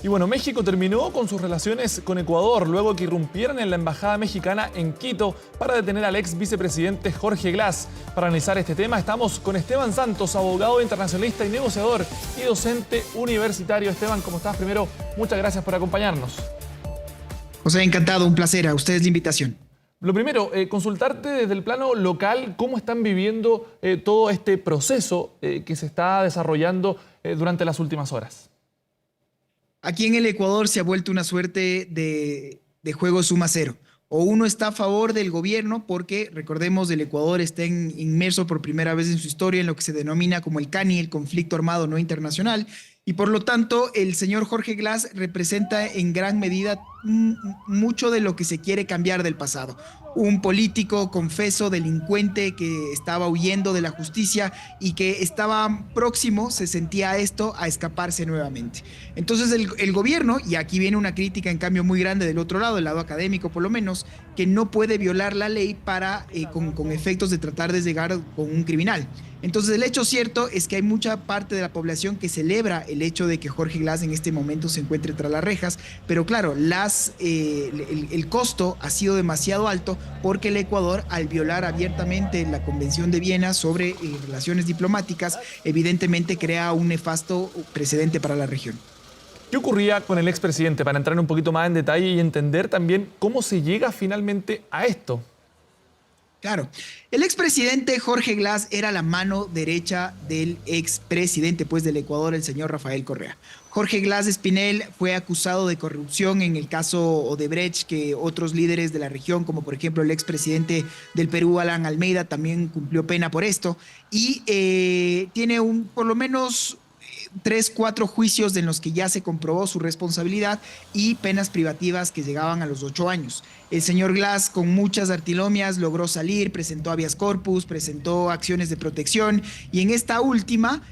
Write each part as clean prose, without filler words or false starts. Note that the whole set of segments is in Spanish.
Y bueno, México terminó con sus relaciones con Ecuador luego que irrumpieran en la embajada mexicana en Quito para detener al ex vicepresidente Jorge Glass. Para analizar este tema estamos con Esteban Santos, abogado internacionalista y negociador y docente universitario. Esteban, ¿cómo estás? Primero, muchas gracias por acompañarnos. José, encantado, un placer. A ustedes la invitación. Lo primero, consultarte desde el plano local, ¿cómo están viviendo todo este proceso que se está desarrollando durante las últimas horas? Aquí en el Ecuador se ha vuelto una suerte de juego suma cero. O uno está a favor del gobierno porque, recordemos, el Ecuador está inmerso por primera vez en su historia en lo que se denomina como el CANI, el conflicto armado no internacional, y por lo tanto el señor Jorge Glass representa en gran medida mucho de lo que se quiere cambiar del pasado. Un político confeso, delincuente que estaba huyendo de la justicia y que estaba próximo, se sentía esto, a escaparse nuevamente. Entonces el gobierno, y aquí viene una crítica en cambio muy grande del otro lado, el lado académico por lo menos, que no puede violar la ley para, con efectos de tratar de llegar con un criminal. Entonces el hecho cierto es que hay mucha parte de la población que celebra el hecho de que Jorge Glass en este momento se encuentre tras las rejas, pero claro, el costo ha sido demasiado alto porque el Ecuador, al violar abiertamente la Convención de Viena sobre relaciones diplomáticas, evidentemente crea un nefasto precedente para la región. ¿Qué ocurría con el expresidente? Para entrar un poquito más en detalle y entender también cómo se llega finalmente a esto. Claro, el expresidente Jorge Glass era la mano derecha del expresidente pues, del Ecuador, el señor Rafael Correa. Jorge Glass Espinel fue acusado de corrupción en el caso Odebrecht, que otros líderes de la región, como por ejemplo el expresidente del Perú, Alan Almeida, también cumplió pena por esto. Y tiene por lo menos 3, 4 juicios en los que ya se comprobó su responsabilidad y penas privativas que llegaban a los 8 años. El señor Glass, con muchas artilomias, logró salir, presentó habeas corpus, presentó acciones de protección y en esta última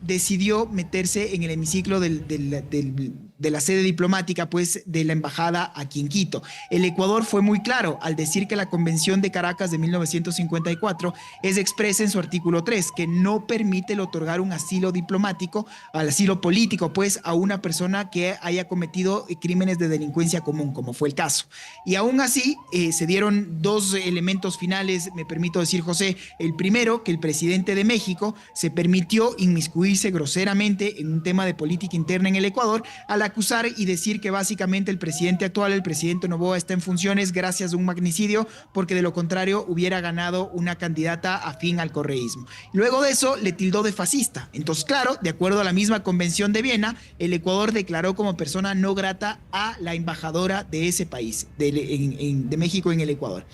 decidió meterse en el hemiciclo de la sede diplomática pues, de la embajada aquí en Quito. El Ecuador fue muy claro al decir que la Convención de Caracas de 1954 es expresa en su artículo 3, que no permite el otorgar un asilo diplomático, al asilo político, pues a una persona que haya cometido crímenes de delincuencia común, como fue el caso. Y aún así se dieron 2 elementos finales, me permito decir, José. El primero, que el presidente de México se permitió inmiscuirse groseramente en un tema de política interna en el Ecuador al acusar y decir que básicamente el presidente actual, el presidente Noboa, está en funciones gracias a un magnicidio, porque de lo contrario hubiera ganado una candidata afín al correísmo. Luego de eso le tildó de fascista. Entonces, claro, de acuerdo a la misma Convención de Viena, el Ecuador declaró como persona no grata a la embajadora de ese país, de México en el Ecuador.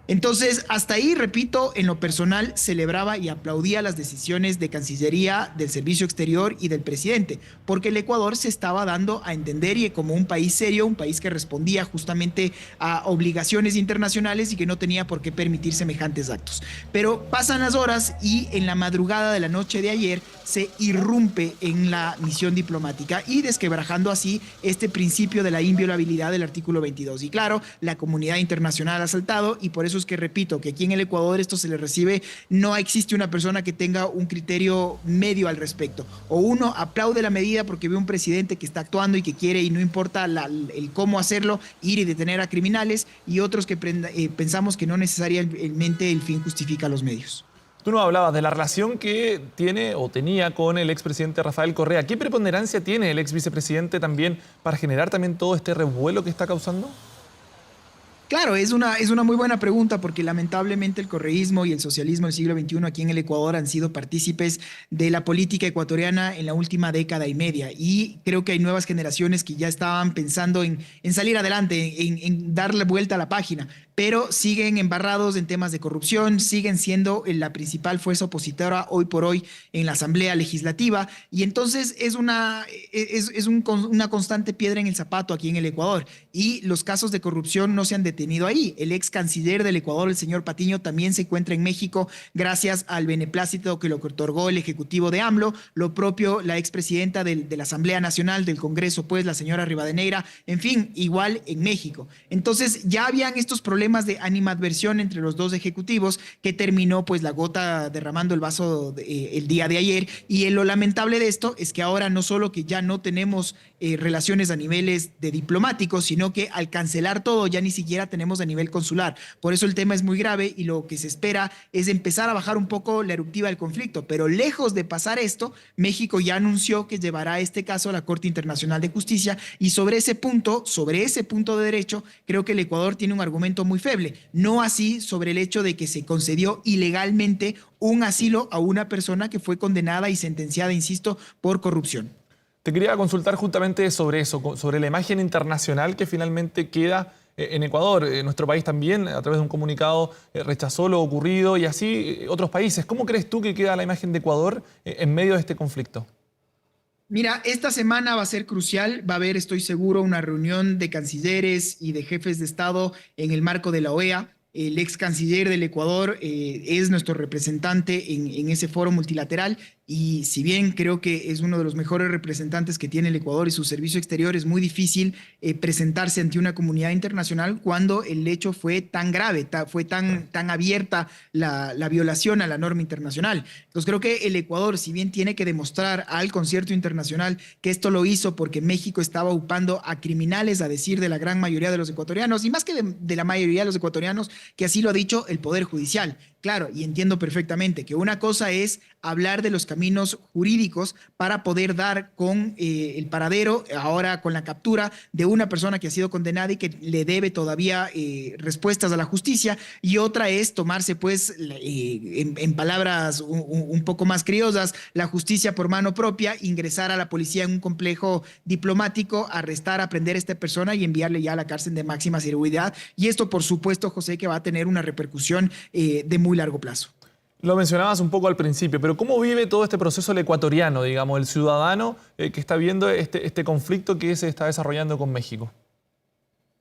Entonces, hasta ahí, repito, en lo personal celebraba y aplaudía las decisiones de Cancillería, del Servicio Exterior y del presidente, porque el Ecuador se estaba dando a entender y como un país serio, un país que respondía justamente a obligaciones internacionales y que no tenía por qué permitir semejantes actos. Pero pasan las horas y en la madrugada de la noche de ayer se irrumpe en la misión diplomática y desquebrajando así este principio de la inviolabilidad del artículo 22. Y claro, la comunidad internacional ha saltado y por eso es que repito que aquí en el Ecuador esto se le recibe, no existe una persona que tenga un criterio medio al respecto. O uno aplaude la medida porque ve un presidente que está actuando y que quiere y no importa el cómo hacerlo, ir y detener a criminales, y otros que pensamos que no necesariamente el fin justifica los medios. Tú nos hablabas de la relación que tiene o tenía con el expresidente Rafael Correa. ¿Qué preponderancia tiene el ex vicepresidente también para generar también todo este revuelo que está causando? Claro, es una muy buena pregunta porque lamentablemente el correísmo y el socialismo del siglo XXI aquí en el Ecuador han sido partícipes de la política ecuatoriana en la última década y media, y creo que hay nuevas generaciones que ya estaban pensando en salir adelante, en darle vuelta a la página, pero siguen embarrados en temas de corrupción, siguen siendo la principal fuerza opositora hoy por hoy en la Asamblea Legislativa, y entonces es una constante piedra en el zapato aquí en el Ecuador, y los casos de corrupción no se han detenido ahí. El ex canciller del Ecuador, el señor Patiño, también se encuentra en México gracias al beneplácito que le otorgó el ejecutivo de AMLO, lo propio la expresidenta de la Asamblea Nacional del Congreso, pues la señora Rivadeneira, en fin, igual en México. Entonces ya habían estos problemas problemas de animadversión entre los dos ejecutivos que terminó pues la gota derramando el vaso el día de ayer. Y lo lamentable de esto es que ahora no solo que ya no tenemos relaciones a niveles de diplomáticos, sino que al cancelar todo ya ni siquiera tenemos a nivel consular. Por eso el tema es muy grave y lo que se espera es empezar a bajar un poco la eruptiva del conflicto. Pero lejos de pasar esto, México ya anunció que llevará este caso a la Corte Internacional de Justicia y sobre ese punto de derecho, creo que el Ecuador tiene un argumento muy feble. No así sobre el hecho de que se concedió ilegalmente un asilo a una persona que fue condenada y sentenciada, insisto, por corrupción. Te quería consultar justamente sobre eso, sobre la imagen internacional que finalmente queda en Ecuador. Nuestro país también, a través de un comunicado, rechazó lo ocurrido y así otros países. ¿Cómo crees tú que queda la imagen de Ecuador en medio de este conflicto? Mira, esta semana va a ser crucial. Va a haber, estoy seguro, una reunión de cancilleres y de jefes de Estado en el marco de la OEA. El ex canciller del Ecuador es nuestro representante en ese foro multilateral y si bien creo que es uno de los mejores representantes que tiene el Ecuador y su servicio exterior, es muy difícil presentarse ante una comunidad internacional cuando el hecho fue tan grave, fue tan abierta la violación a la norma internacional. Entonces creo que el Ecuador, si bien tiene que demostrar al concierto internacional que esto lo hizo porque México estaba upando a criminales, a decir de la gran mayoría de los ecuatorianos, y más que de la mayoría de los ecuatorianos, que así lo ha dicho el Poder Judicial. Claro, y entiendo perfectamente que una cosa es hablar de los caminos jurídicos para poder dar con el paradero, ahora con la captura de una persona que ha sido condenada y que le debe todavía respuestas a la justicia, y otra es tomarse, pues, en palabras un poco más criollas, la justicia por mano propia, ingresar a la policía en un complejo diplomático, arrestar, aprender a esta persona y enviarle ya a la cárcel de máxima seguridad. Y esto, por supuesto, José, que va a tener una repercusión de muy largo plazo. Lo mencionabas un poco al principio, pero ¿cómo vive todo este proceso el ecuatoriano, digamos, el ciudadano que está viendo este conflicto que se está desarrollando con México?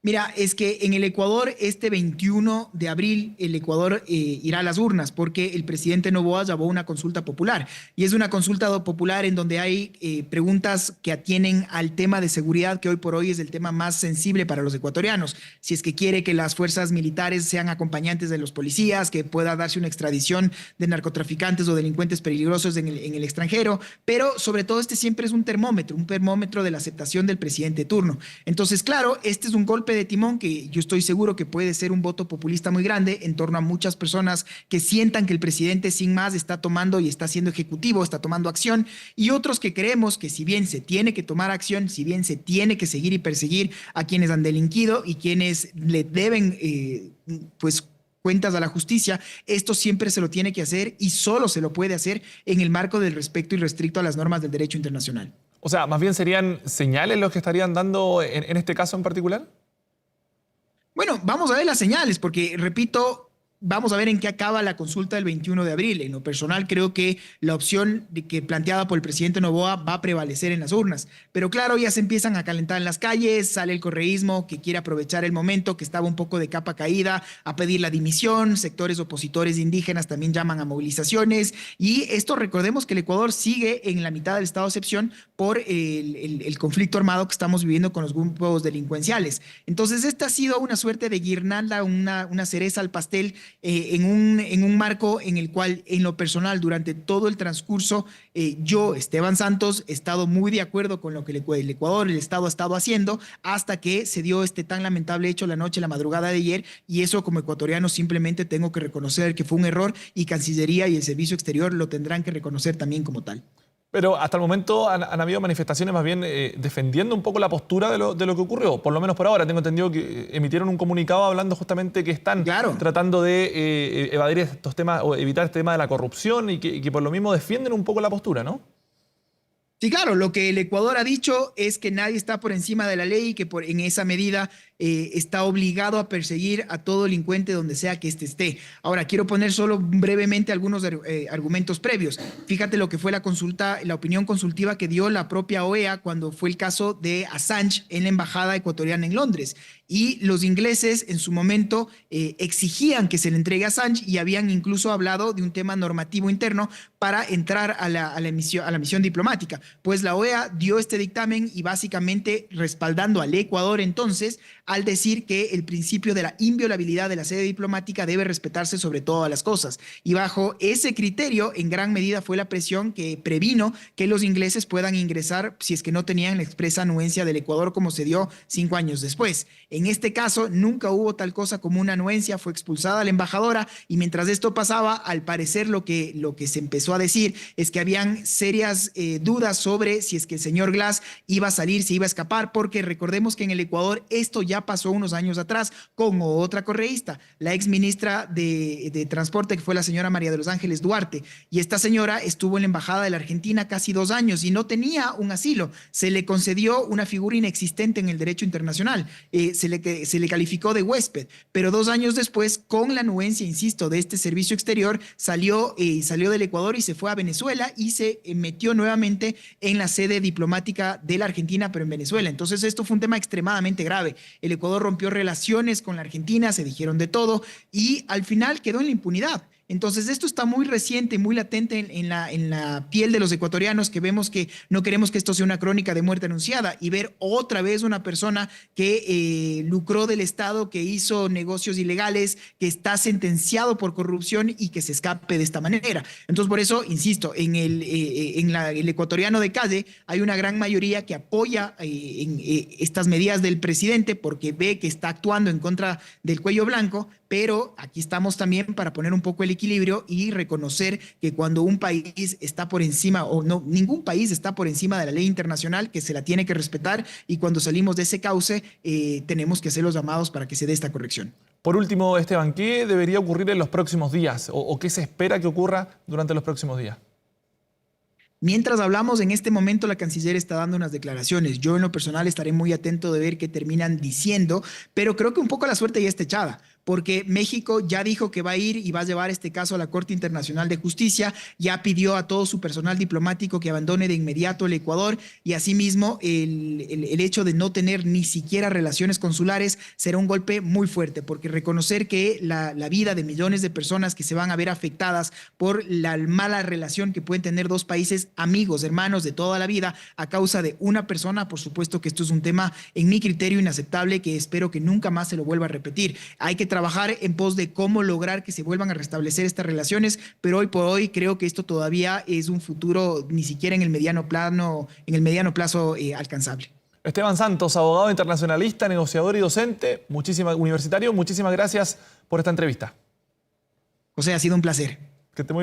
Mira, es que en el Ecuador, este 21 de abril, el Ecuador irá a las urnas porque el presidente Noboa llamó una consulta popular. Y es una consulta popular en donde hay preguntas que atienen al tema de seguridad, que hoy por hoy es el tema más sensible para los ecuatorianos. Si es que quiere que las fuerzas militares sean acompañantes de los policías, que pueda darse una extradición de narcotraficantes o delincuentes peligrosos en el extranjero. Pero sobre todo este siempre es un termómetro de la aceptación del presidente de turno. Entonces, claro, este es un golpe de timón que yo estoy seguro que puede ser un voto populista muy grande en torno a muchas personas que sientan que el presidente sin más está tomando y está siendo ejecutivo, está tomando acción, y otros que creemos que si bien se tiene que tomar acción, si bien se tiene que seguir y perseguir a quienes han delinquido y quienes le deben pues cuentas a la justicia, esto siempre se lo tiene que hacer y solo se lo puede hacer en el marco del respeto irrestricto a las normas del derecho internacional. O sea, más bien serían señales los que estarían dando en este caso en particular. Bueno, vamos a ver las señales, porque repito, vamos a ver en qué acaba la consulta del 21 de abril. En lo personal, creo que la opción planteada por el presidente Noboa va a prevalecer en las urnas. Pero claro, ya se empiezan a calentar en las calles, sale el correísmo que quiere aprovechar el momento, que estaba un poco de capa caída, a pedir la dimisión. Sectores opositores indígenas también llaman a movilizaciones. Y esto, recordemos que el Ecuador sigue en la mitad del estado de excepción por el conflicto armado que estamos viviendo con los grupos delincuenciales. Entonces, esta ha sido una suerte de guirnalda, una cereza al pastel en un marco en el cual, en lo personal, durante todo el transcurso, yo, Esteban Santos, he estado muy de acuerdo con lo que el Ecuador, el Estado ha estado haciendo, hasta que se dio este tan lamentable hecho la madrugada de ayer, y eso como ecuatoriano simplemente tengo que reconocer que fue un error, y Cancillería y el Servicio Exterior lo tendrán que reconocer también como tal. Pero hasta el momento han habido manifestaciones más bien defendiendo un poco la postura de lo que ocurrió, por lo menos por ahora. Tengo entendido que emitieron un comunicado hablando justamente que están tratando de evadir estos temas o evitar este tema de la corrupción y que por lo mismo defienden un poco la postura, ¿no? Sí, claro, lo que el Ecuador ha dicho es que nadie está por encima de la ley y que en esa medida está obligado a perseguir a todo delincuente donde sea que éste esté. Ahora, quiero poner solo brevemente algunos argumentos previos. Fíjate lo que fue la consulta, la opinión consultiva que dio la propia OEA cuando fue el caso de Assange en la embajada ecuatoriana en Londres. Y los ingleses en su momento exigían que se le entregue a Assange y habían incluso hablado de un tema normativo interno para entrar a la misión diplomática. Pues la OEA dio este dictamen y básicamente respaldando al Ecuador entonces al decir que el principio de la inviolabilidad de la sede diplomática debe respetarse sobre todas las cosas. Y bajo ese criterio, en gran medida fue la presión que previno que los ingleses puedan ingresar si es que no tenían la expresa anuencia del Ecuador, como se dio 5 años después. En este caso, nunca hubo tal cosa como una anuencia, fue expulsada la embajadora y mientras esto pasaba, al parecer lo que se empezó a decir es que habían serias dudas sobre si es que el señor Glass iba a salir, se iba a escapar, porque recordemos que en el Ecuador esto ya pasó unos años atrás con otra correísta, la ex ministra de Transporte, que fue la señora María de los Ángeles Duarte, y esta señora estuvo en la embajada de la Argentina casi 2 años y no tenía un asilo, se le concedió una figura inexistente en el derecho internacional, se le calificó de huésped, pero 2 años después, con la anuencia, insisto, de este servicio exterior, salió del Ecuador y se fue a Venezuela y se metió nuevamente en la sede diplomática de la Argentina, pero en Venezuela. Entonces esto fue un tema extremadamente grave. El Ecuador rompió relaciones con la Argentina, se dijeron de todo y al final quedó en la impunidad. Entonces esto está muy reciente, muy latente en la piel de los ecuatorianos, que vemos que no queremos que esto sea una crónica de muerte anunciada y ver otra vez una persona que lucró del Estado, que hizo negocios ilegales, que está sentenciado por corrupción y que se escape de esta manera. Entonces por eso, insisto, el ecuatoriano de calle hay una gran mayoría que apoya estas medidas del presidente porque ve que está actuando en contra del cuello blanco, pero aquí estamos también para poner un poco el equilibrio y reconocer que cuando un país está por encima, o no, ningún país está por encima de la ley internacional, que se la tiene que respetar, y cuando salimos de ese cauce tenemos que hacer los llamados para que se dé esta corrección. Por último, Esteban, ¿qué debería ocurrir en los próximos días o qué se espera que ocurra durante los próximos días? Mientras hablamos, en este momento la canciller está dando unas declaraciones. Yo en lo personal estaré muy atento de ver qué terminan diciendo, pero creo que un poco la suerte ya está echada, porque México ya dijo que va a ir y va a llevar este caso a la Corte Internacional de Justicia, ya pidió a todo su personal diplomático que abandone de inmediato el Ecuador y asimismo el hecho de no tener ni siquiera relaciones consulares será un golpe muy fuerte, porque reconocer que la vida de millones de personas que se van a ver afectadas por la mala relación que pueden tener dos países amigos, hermanos de toda la vida, a causa de una persona, por supuesto que esto es un tema, en mi criterio, inaceptable, que espero que nunca más se lo vuelva a repetir. Hay que trabajar en pos de cómo lograr que se vuelvan a restablecer estas relaciones, pero hoy por hoy creo que esto todavía es un futuro ni siquiera en el mediano plazo alcanzable. Esteban Santos, abogado internacionalista, negociador y docente, universitario, muchísimas gracias por esta entrevista. José, ha sido un placer. Que esté muy